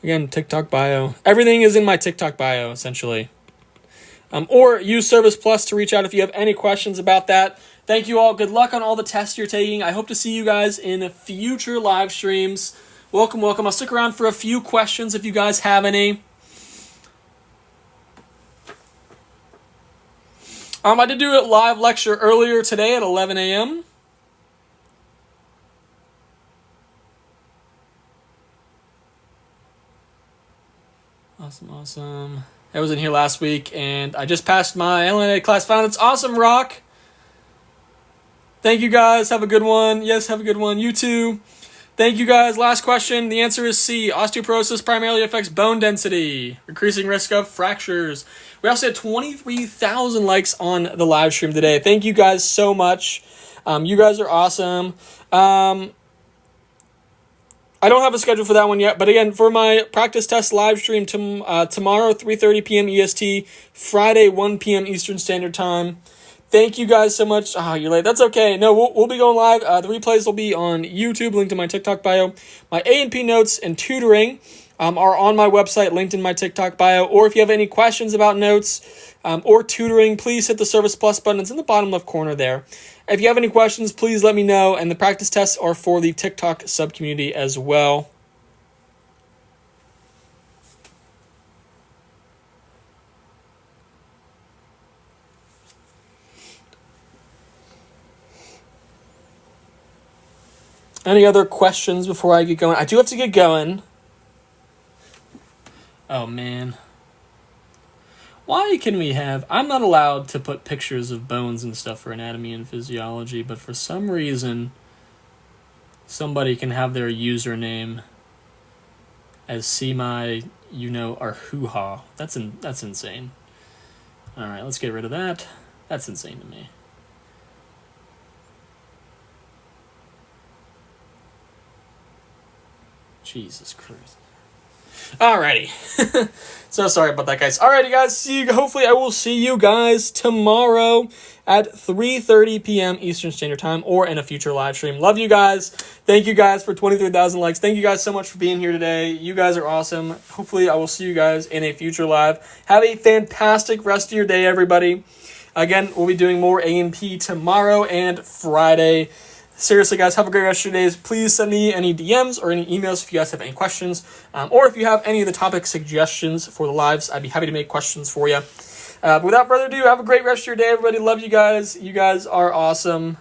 Again, TikTok bio. Everything is in my TikTok bio, essentially. Or use Service Plus to reach out if you have any questions about that. Thank you all. Good luck on all the tests you're taking. I hope to see you guys in future live streams. Welcome, welcome. I'll stick around for a few questions if you guys have any. I did do a live lecture earlier today at 11 a.m. Awesome. I was in here last week, and I just passed my LNA class final. That's awesome, Rock. Thank you, guys. Have a good one. Yes, have a good one. You too. Thank you, guys. Last question. The answer is C. Osteoporosis primarily affects bone density, increasing risk of fractures. We also had 23,000 likes on the live stream today. Thank you guys so much. You guys are awesome. I don't have a schedule for that one yet, but again, for my practice test live stream tomorrow, 3:30 p.m. EST, Friday, 1 p.m. Eastern Standard Time. Thank you guys so much. Oh, you're late. That's okay. No, we'll be going live. The replays will be on YouTube, linked in my TikTok bio. My A&P notes and tutoring are on my website, linked in my TikTok bio. Or if you have any questions about notes or tutoring, please hit the Service Plus button. It's in the bottom left corner there. If you have any questions, please let me know. And the practice tests are for the TikTok sub-community as well. Any other questions before I get going? I do have to get going. Oh, man. Why can we have... I'm not allowed to put pictures of bones and stuff for anatomy and physiology, but for some reason, somebody can have their username as see my, or hoo-ha. That's insane. All right, let's get rid of that. That's insane to me. Jesus Christ. Alrighty. So sorry about that, guys. Alrighty, guys. Hopefully I will see you guys tomorrow at 3:30 p.m. Eastern Standard Time or in a future live stream. Love you guys. Thank you guys for 23,000 likes. Thank you guys so much for being here today. You guys are awesome. Hopefully I will see you guys in a future live. Have a fantastic rest of your day, everybody. Again, we'll be doing more A&P tomorrow and Friday. Seriously, guys, have a great rest of your days. Please send me any DMs or any emails if you guys have any questions. Or if you have any of the topic suggestions for the lives, I'd be happy to make questions for you. But without further ado, have a great rest of your day, everybody. Love you guys. You guys are awesome.